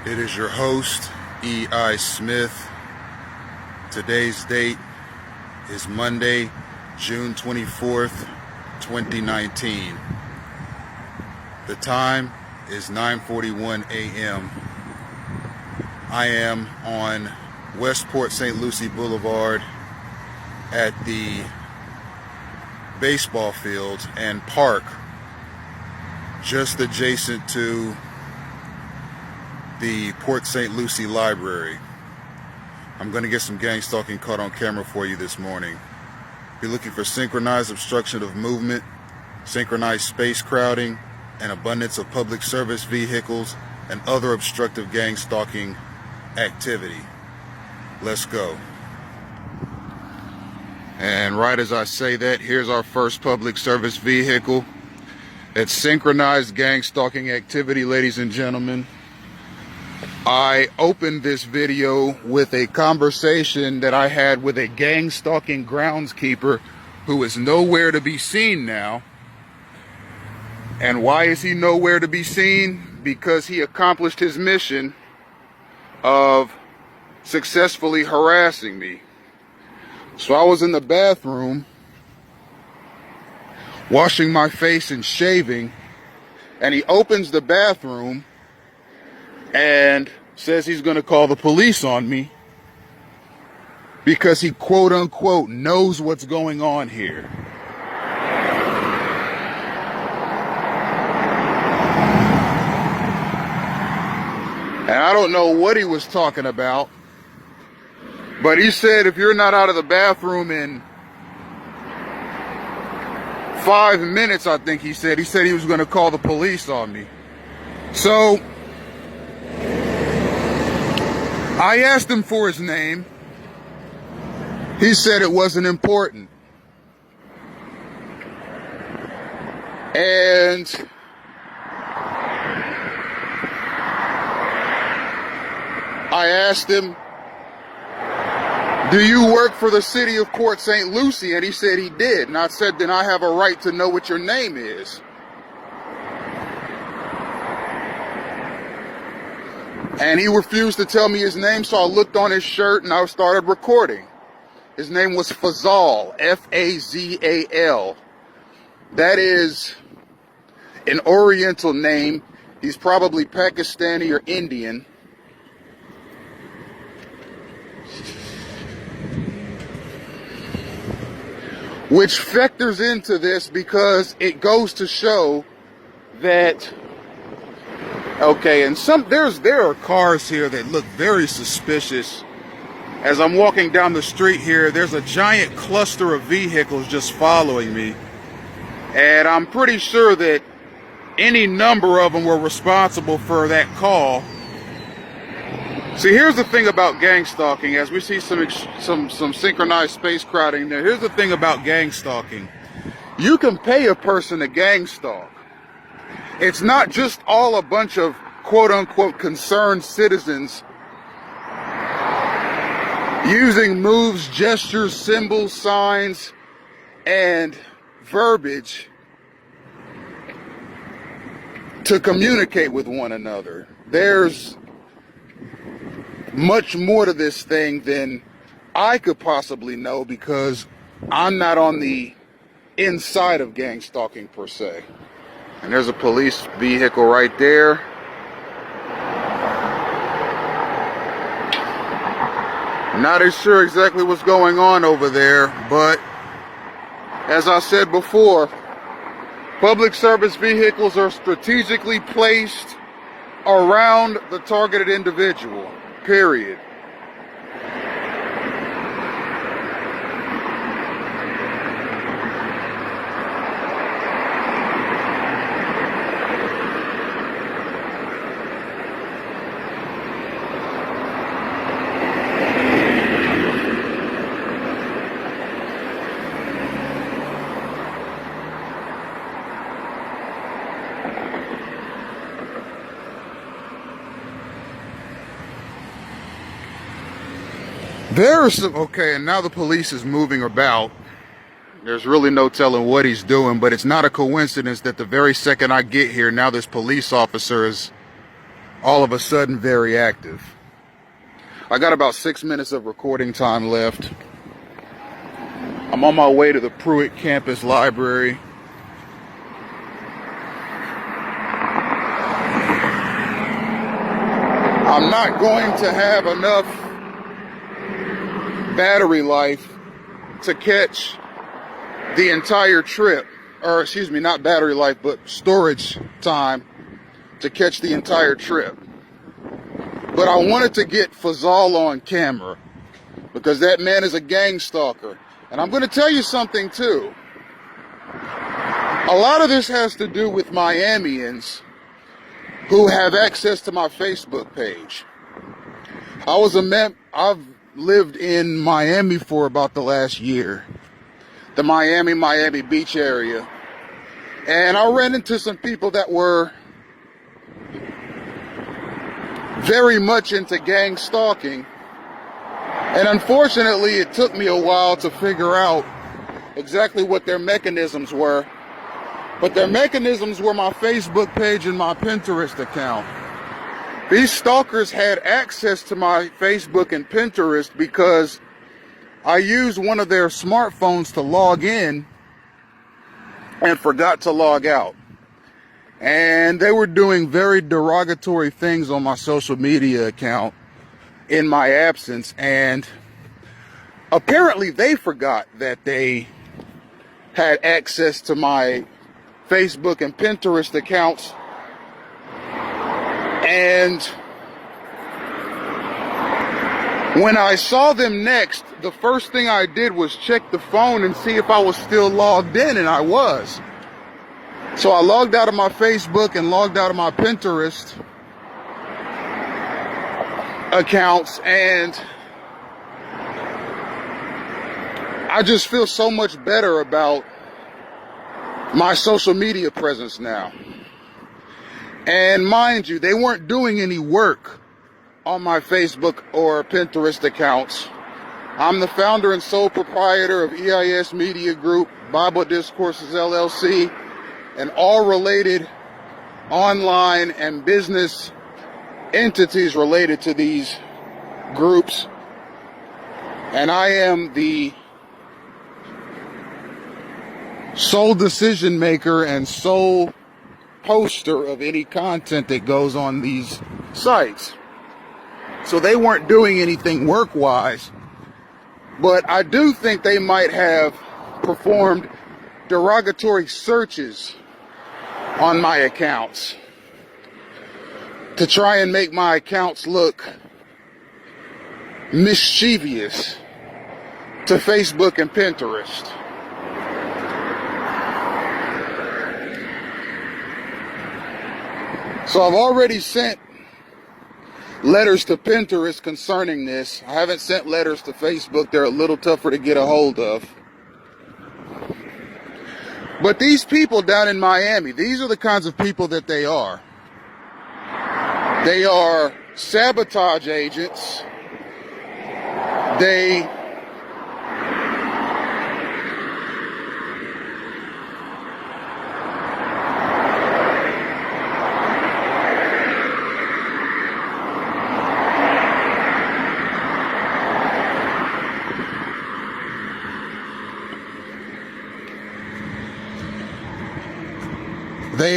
It is your host, E.I. Smith. Today's date is Monday, June 24th, 2019. The time is 9:41 a.m. I am on Westport St. Lucie Boulevard at the baseball field and park just adjacent to the Port St. Lucie Library. I'm going to get some gang stalking caught on camera for you this morning. Be looking for synchronized obstruction of movement, synchronized space crowding, an abundance of public service vehicles, and other obstructive gang stalking activity. Let's go. And right as I say that, here's our first public service vehicle. It's synchronized gang stalking activity, ladies and gentlemen. I opened this video with a conversation that I had with a gang stalking groundskeeper who is nowhere to be seen now. And why is he nowhere to be seen? Because he accomplished his mission of successfully harassing me. So I was in the bathroom washing my face and shaving, and he opens the bathroom and says he's going to call the police on me because he quote unquote knows what's going on here. And I don't know what he was talking about, but he said if you're not out of the bathroom in 5 minutes, I think he said he was going to call the police on me. So I asked him for his name. He said it wasn't important. And I asked him, do you work for the city of Port St. Lucie? And he said he did. And I said, then I have a right to know what your name is. And he refused to tell me his name, so I looked on his shirt and I started recording. His name was Fazal, F-A-Z-A-L. That is an Oriental name. He's probably Pakistani or Indian. Which factors into this because it goes to show that, okay, and there are cars here that look very suspicious. As I'm walking down the street here, there's a giant cluster of vehicles just following me. And I'm pretty sure that any number of them were responsible for that call. See, here's the thing about gang stalking, as we see some synchronized space crowding there. Here's the thing about gang stalking. You can pay a person to gang stalk. It's not just all a bunch of quote-unquote concerned citizens using moves, gestures, symbols, signs, and verbiage to communicate with one another. There's much more to this thing than I could possibly know because I'm not on the inside of gang stalking per se. And there's a police vehicle right there. Not as sure exactly what's going on over there, but as I said before, public service vehicles are strategically placed around the targeted individual. Period. There's some, okay, and now the police is moving about. There's really no telling what he's doing, but it's not a coincidence that the very second I get here, now this police officer is all of a sudden very active. I got about 6 minutes of recording time left. I'm on my way to the Pruitt Campus Library. I'm not going to have enough battery life to catch the entire trip, or excuse me, not battery life, but storage time to catch the entire trip. But I wanted to get Fazal on camera because that man is a gang stalker. And I'm going to tell you something too. A lot of this has to do with Miamians who have access to my Facebook page. I've lived in Miami for about the last year. The Miami Beach area. And I ran into some people that were very much into gang stalking. And unfortunately, it took me a while to figure out exactly what their mechanisms were. But their mechanisms were my Facebook page and my Pinterest account. These stalkers had access to my Facebook and Pinterest because I used one of their smartphones to log in and forgot to log out. And they were doing very derogatory things on my social media account in my absence. And apparently they forgot that they had access to my Facebook and Pinterest accounts. And when I saw them next, the first thing I did was check the phone and see if I was still logged in, and I was. So I logged out of my Facebook and logged out of my Pinterest accounts, and I just feel so much better about my social media presence now. And mind you, they weren't doing any work on my Facebook or Pinterest accounts. I'm the founder and sole proprietor of EIS Media Group, Bible Discourses LLC, and all related online and business entities related to these groups. And I am the sole decision maker and sole poster of any content that goes on these sites. So they weren't doing anything work-wise, but I do think they might have performed derogatory searches on my accounts to try and make my accounts look mischievous to Facebook and Pinterest. So I've already sent letters to Pinterest concerning this. I haven't sent letters to Facebook. They're a little tougher to get a hold of. But these people down in Miami, these are the kinds of people that they are. They are sabotage agents. They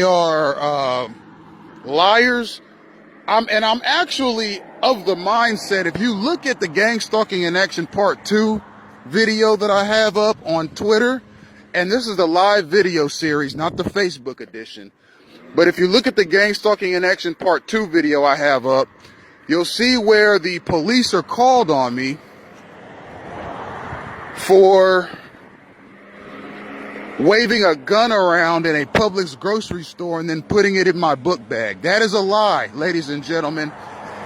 are liars. I'm actually of the mindset, if you look at the Gang Stalking in Action Part 2 video that I have up on Twitter, and this is the live video series, not the Facebook edition, but if you look at the Gang Stalking in Action Part 2 video I have up, you'll see where the police are called on me for waving a gun around in a Publix grocery store and then putting it in my book bag. That is a lie, ladies and gentlemen.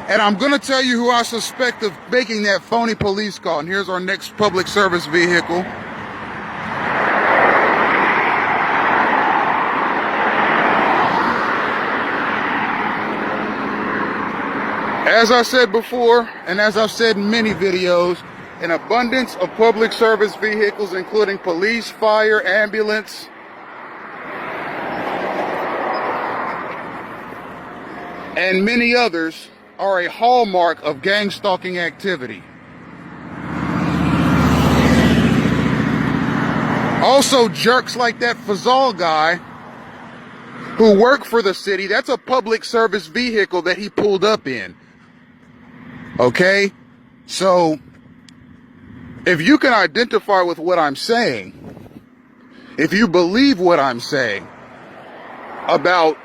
And I'm going to tell you who I suspect of making that phony police call. And here's our next public service vehicle. As I said before, and as I've said in many videos, an abundance of public service vehicles, including police, fire, ambulance, and many others are a hallmark of gang stalking activity. Also, jerks like that Fazal guy who work for the city, that's a public service vehicle that he pulled up in. Okay? So, if you can identify with what I'm saying, if you believe what I'm saying about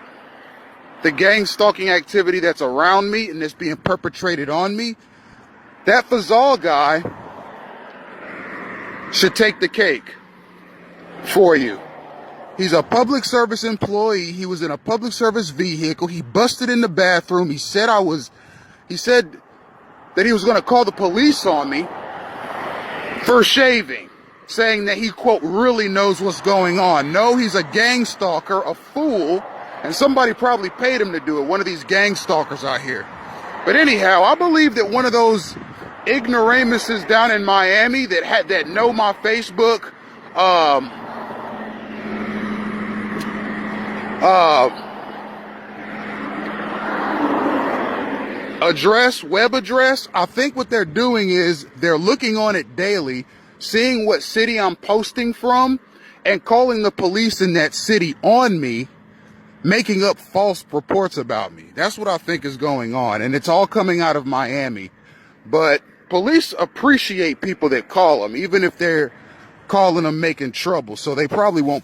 the gang stalking activity that's around me and that's being perpetrated on me, that Fazal guy should take the cake for you. He's a public service employee. He was in a public service vehicle. He busted in the bathroom. He said that he was going to call the police on me for shaving, saying that he, quote, really knows what's going on. No, he's a gang stalker, a fool, and somebody probably paid him to do it, one of these gang stalkers out here. But anyhow, I believe that one of those ignoramuses down in Miami that know my Facebook web address, I think what they're doing is they're looking on it daily, seeing what city I'm posting from, and calling the police in that city on me, making up false reports about me. That's what I think is going on, and it's all coming out of Miami. But police appreciate people that call them, even if they're calling them making trouble, so they probably won't